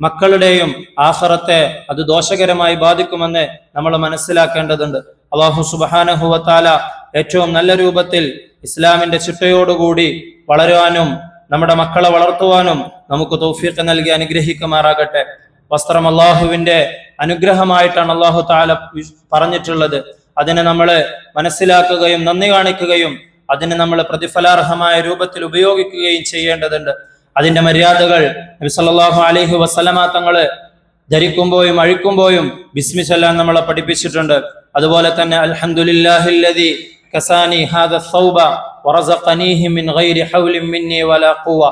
മക്കളുടെയും ആഖിറത്തെ അത് ദോഷകരമായി ബാധിക്കുമെന്ന് നമ്മൾ മനസ്സിലാക്കേണ്ടതുണ്ട്. അല്ലാഹു സുബ്ഹാനഹു വ തആല ഏറ്റവും നല്ല രൂപത്തിൽ ഇസ്ലാമിന്റെ ചിട്ടയോടുകൂടി വളരുവാനും നമ്മുടെ മക്കളെ വളർത്തുവാനും നമുക്ക് തൗഫീഖ് നൽകി അനുഗ്രഹിക്കുമാറാകട്ടെ. വസ്ത്രം അള്ളാഹുവിന്റെ അനുഗ്രഹമായിട്ടാണ് അല്ലാഹു തആല പറഞ്ഞിട്ടുള്ളത്. അതിനെ നമ്മൾ മനസ്സിലാക്കുകയും നന്ദി കാണിക്കുകയും അതിന് നമ്മൾ പ്രതിഫലാർഹമായ രൂപത്തിൽ ഉപയോഗിക്കുകയും ചെയ്യേണ്ടതുണ്ട്. അതിന്റെ മര്യാദകൾ നബി സല്ലല്ലാഹു അലൈഹി വസല്ലമ തങ്ങൾ ധരിക്കുമ്പോഴും അഴിക്കുമ്പോഴും ബിസ്മി ചൊല്ലാൻ നമ്മളെ പഠിപ്പിച്ചിട്ടുണ്ട്. അതുപോലെ തന്നെ അൽഹംദുലില്ലാഹില്ലദി കസാനി ഹാദ സൗബ വറസഖനീഹി മിൻ ഗൈരി ഹൗലിൻ മിന്നി വലാ ഖുവ.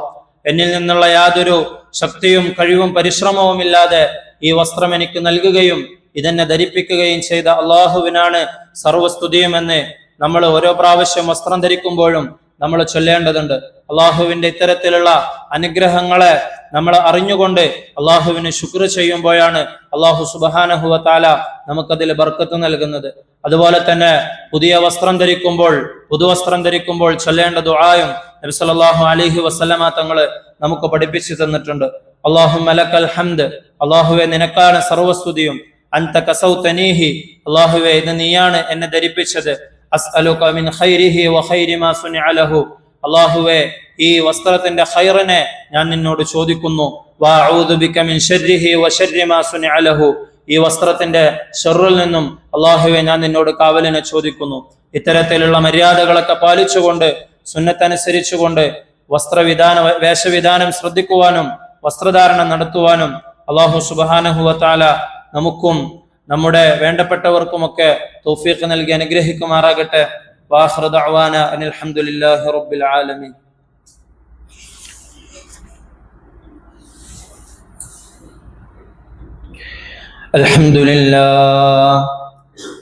എന്നിൽ നിന്നുള്ള യാതൊരു ശക്തിയും കഴിവും പരിശ്രമവും ഇല്ലാതെ ഈ വസ്ത്രം എനിക്ക് നൽകുകയും ഇതെന്നെ ധരിപ്പിക്കുകയും ചെയ്ത അള്ളാഹുവിനാണ് സർവസ്തുതിയും എന്ന് നമ്മൾ ഓരോ പ്രാവശ്യം വസ്ത്രം ധരിക്കുമ്പോഴും നമ്മൾ ചൊല്ലേണ്ടതുണ്ട്. അള്ളാഹുവിന്റെ ഇത്തരത്തിലുള്ള അനുഗ്രഹങ്ങളെ നമ്മൾ അറിഞ്ഞുകൊണ്ട് അള്ളാഹുവിന് ശുക്ർ ചെയ്യുമ്പോഴാണ് അള്ളാഹു സുബ്ഹാനഹു വ തആല നമുക്കതിൽ ബർക്കത്ത് നൽകുന്നത്. അതുപോലെ തന്നെ പുതിയ വസ്ത്രം ധരിക്കുമ്പോൾ, പുതുവസ്ത്രം ധരിക്കുമ്പോൾ ചൊല്ലേണ്ട ദുആയും നബി സല്ലല്ലാഹു അലൈഹി വസല്ലമ തങ്ങൾ നമുക്ക് പഠിപ്പിച്ചു തന്നിട്ടുണ്ട്. അല്ലാഹുമ്മ ലക്കൽ ഹംദ്, അള്ളാഹുവെ നിനക്കാണ് സർവസ്തുതിയും. അൻത കസൗതനീഹി, അള്ളാഹുവെ ഇത് നീയാണ് എന്നെ ധരിപ്പിച്ചത്. അസ്അലുക മിൻ ഖൈരിഹി വ ഖൈരി മാ സുനിഅ ലഹു, അള്ളാഹുവെ ഈ വസ്ത്രത്തിന്റെ ഖൈറിനെ ഞാൻ നിന്നോട് ചോദിക്കുന്നു. വഅഊദു ബിക മിൻ ശർരിഹി വ ശർരി മാ സുനിഅ ലഹു, ഈ വസ്ത്രത്തിന്റെ ഷർറിൽ നിന്നും അള്ളാഹുവെ ഞാൻ നിന്നോട് കാവലിനെ ചോദിക്കുന്നു. ഇത്തരത്തിലുള്ള മര്യാദകളൊക്കെ പാലിച്ചുകൊണ്ട് സുന്നത്തനുസരിച്ചുകൊണ്ട് വേഷവിധാനം ശ്രദ്ധിക്കുവാനും വസ്ത്രധാരണം നടത്തുവാനും അള്ളാഹു സുബ്ഹാനഹു വ തആല നമുക്കും നമ്മുടെ വേണ്ടപ്പെട്ടവർക്കുമൊക്കെ തൗഫീഖ് നൽകി അനുഗ്രഹിക്കുമാറാകട്ടെ. വാഖിറു ദഅവാന അനിൽ ഹംദുലില്ലാഹി റബ്ബിൽ ആലമീൻ.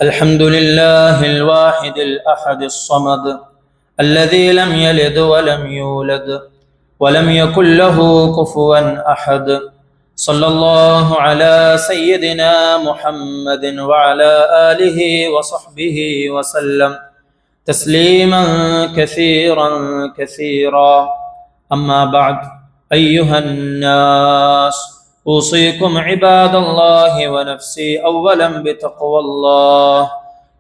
അൽഹംദുലില്ലാഹിൽ വാഹിദിൽ അഹദിസ് സ്വമദ് الذي لم يلد ولم يولد ولم يكن له كفوا أحد. صلى الله على سيدنا محمد وعلى آله وصحبه وسلم تسليما كثيرا كثيرا. أما بعد، أيها الناس، أوصيكم عباد الله ونفسي أولا بتقوى الله.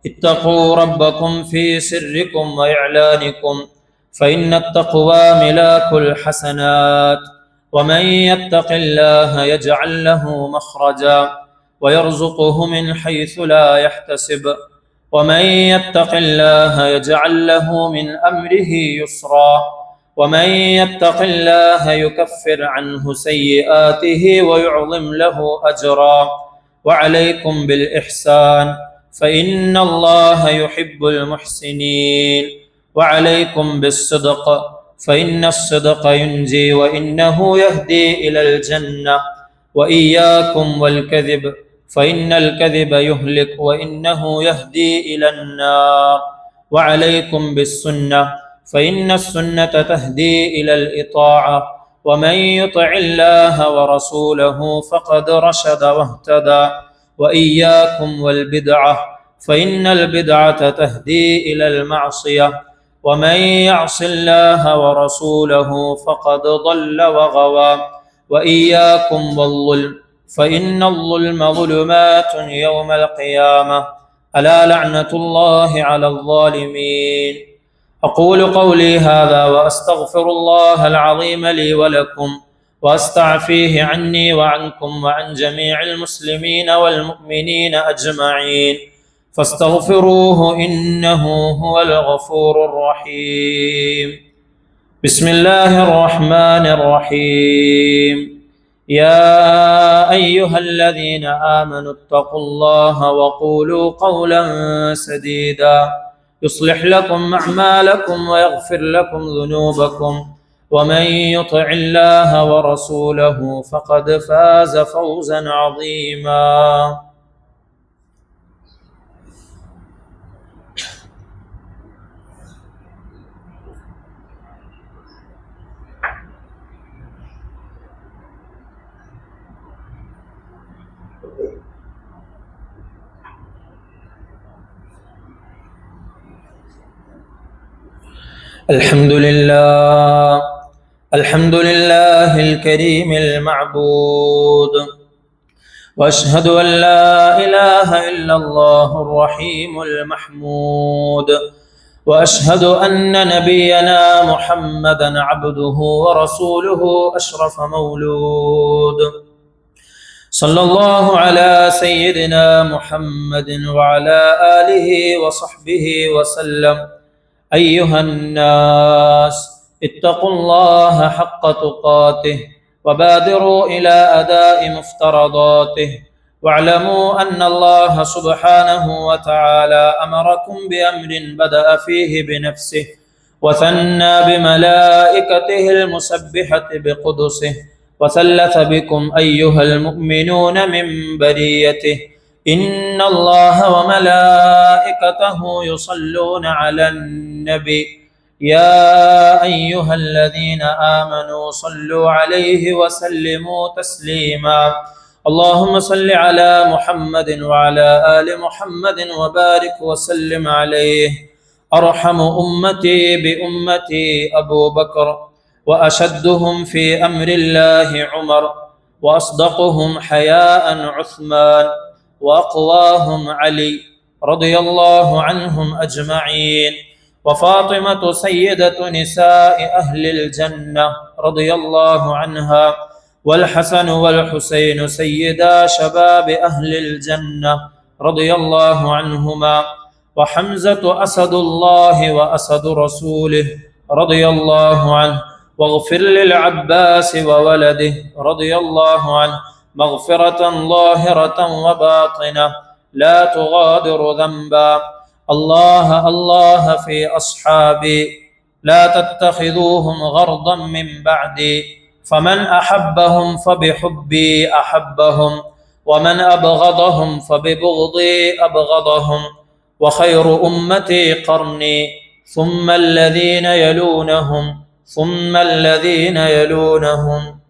اتقوا ربكم في سركم وإعلانكم، فإن التقوى ملاك الحسنات. ومن يتق الله يجعل له مخرجا ويرزقه من حيث لا يحتسب. ومن يتق الله يجعل له من أمره يسرا. ومن يتق الله يكفر عنه سيئاته ويعظم له أجرا. وعليكم بالإحسان، فإن الله يحب المحسنين. وعليكم بالصدق، فإن الصدق ينجي وإنه يهدي إلى الجنة. وإياكم والكذب، فإن الكذب يهلك وإنه يهدي إلى النار. وعليكم بالسنة، فإن السنة تهدي إلى الإطاعة. ومن يطع الله ورسوله فقد رشد واهتدى. وإياكم والبدعة، فإن البدعة تهدي إلى المعصية. ومن يعص الله ورسوله فقد ضل وغوى. وإياكم والظلم، فإن الظلم ظلمات يوم القيامة. ألا لعنة الله على الظالمين. أقول قولي هذا وأستغفر الله العظيم لي ولكم، وأستعفيه عني وعنكم وعن جميع المسلمين والمؤمنين أجمعين، فاستغفروه إنه هو الغفور الرحيم. بسم الله الرحمن الرحيم. يا أيها الذين آمنوا اتقوا الله وقولوا قولا سديدا يصلح لكم أعمالكم ويغفر لكم ذنوبكم. ومن يطع الله ورسوله فقد فاز فوزا عظيما. الحمد لله الكريم المعبود، وأشهد أن لا إله إلا الله الرحيم المحمود، وأشهد أن نبينا محمدا عبده ورسوله أشرف مولود. صلى الله على سيدنا محمد وعلى آله وصحبه وسلم. أيها الناس، اتقوا الله حق تقاته وبادروا إلى أداء مفترضاته. واعلموا أن الله سبحانه وتعالى أمركم بأمر بدأ فيه بنفسه وثنى بملائكته المسبحة بقدسه، وثلث بكم أيها المؤمنون من بريته. إن الله وملائكته يصلون على النبي يا أيها الذين آمنوا صلوا عليه وسلموا تسليما. اللهم صل على محمد وعلى آل محمد وبارك وسلم عليه. أرحم أمتي بأمتي أبو بكر، وأشدهم في أمر الله عمر، وأصدقهم حياء عثمان، وأقواهم علي رضي الله عنهم أجمعين. وفاطمة سيدة نساء أهل الجنة رضي الله عنها، والحسن والحسين سيدا شباب أهل الجنة رضي الله عنهما، وحمزة أسد الله وأسد رسوله رضي الله عنه. واغفر للعباس وولده رضي الله عنه مغفرة ظاهرة وباطنة لا تغادر ذنبا. الله الله في أصحابي لا تتخذوهم غرضا من بعدي، فمن أحبهم فبحبي أحبهم، ومن أبغضهم فببغضي أبغضهم. وخير أمتي قرني، ثم الذين يلونهم، ثم الذين يلونهم.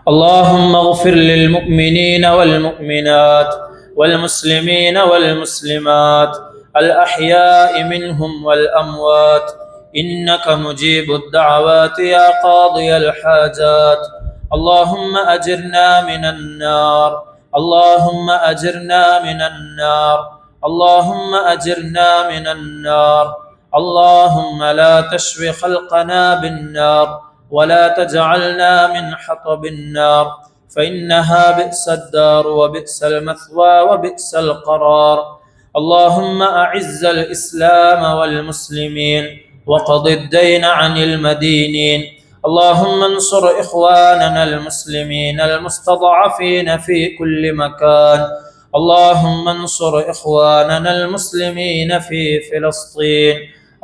اللهم اغفر للمؤمنين والمؤمنات والمسلمين والمسلمات الأحياء منهم والأموات، إنك مجيب الدعوات يا قاضي الحاجات. اللهم أجرنا من النار، اللهم أجرنا من النار، اللهم أجرنا من النار. اللهم لا تشو خلقنا بالنار، ولا تجعلنا من حطب النار، فإنها بئس الدار وبئس المثوى وبئس القرار. اللهم أعز الإسلام والمسلمين، وقض الدين عن المدينين. اللهم انصر إخواننا المسلمين المستضعفين في كل مكان. اللهم انصر إخواننا المسلمين في فلسطين،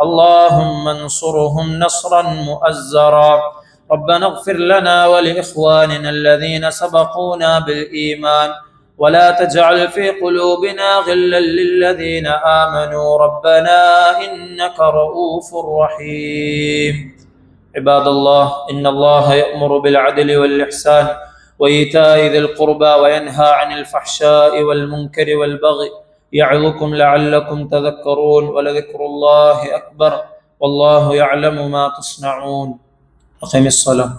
اللهم انصرهم نصرا مؤزرا. ربنا اغفر لنا ولإخواننا الذين سبقونا بالإيمان، ولا تجعل في قلوبنا غلا للذين آمنوا ربنا إنك رؤوف رحيم. عباد الله، إن الله يأمر بالعدل والإحسان وإيتاء ذي القربى وينهى عن الفحشاء والمنكر والبغي يعظكم لعلكم تذكرون. ولذكر الله أكبر والله يعلم ما تصنعون. أقم الصلاة.